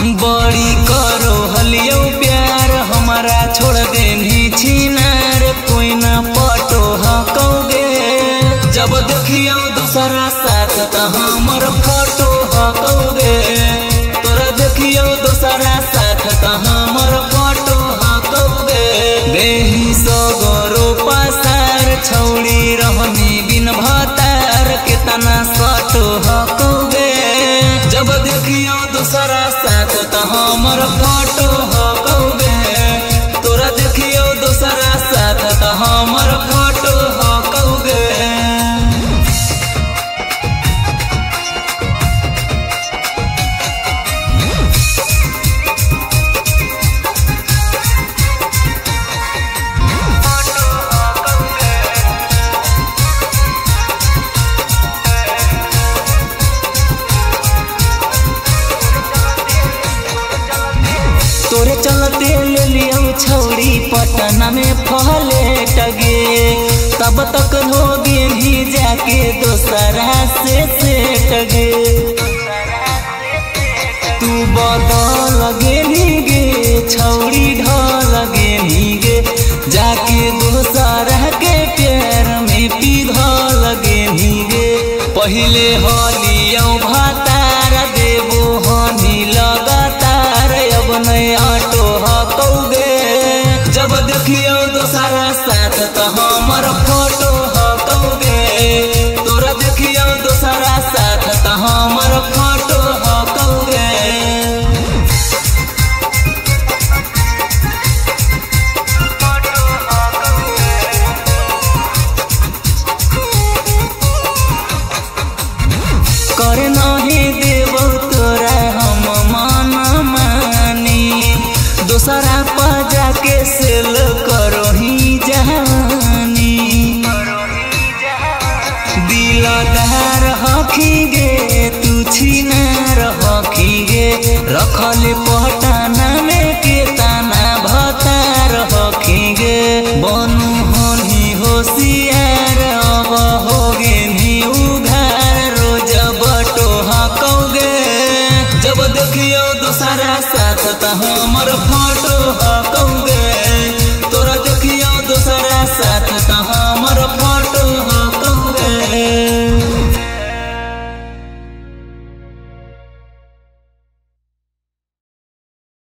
बड़ी करो हलियो प्यार हमारा छोड़ देनी छिनार कोई ना पटो हकोगे जब देखियो दूसरा साथ तो हमर फोटो हकोगे तोरा देखियो दूसरा साथ तो हमर फोटो हकोगे देही सगरो पसार छौड़ी रहनी बिन भतार केतना सटो हकोगे जब देखियो दूसरा साथ तो हमर फोटो हकोगे तोरा देखियो दूसरा साथ तो हमर फोटो हकोगे तोरे चलते ले लियो छौड़ी पटना में फले टगे तब तक होगे भी जाके दोसरा से टगे तू बदल गेली गे छौड़ी ढल गेली गे जाके दोसरा के प्यार में पिघल गेली गे पहले हलियो भतार देबो हनी लगातार अब नहीं ऑटो हकोगे जब देखियो दूसरा साथ तो हमर फोटो हकोगे तोरा देखियो दूसरा साथ तो हमर फोटो हकोगे करे नहीं देबो तोरा हम मन मानी दूसरा पजा के सेल करो ही जहानी दिलदार हखीगे तू छिनार हखीगे रखले पटना में केतना भतार हखीगे बनू हनी होशियार अब होगे नी उघार रोज बटो हकोगे जब देखियो दूसरा साथ तो हमर फोटो हकोगे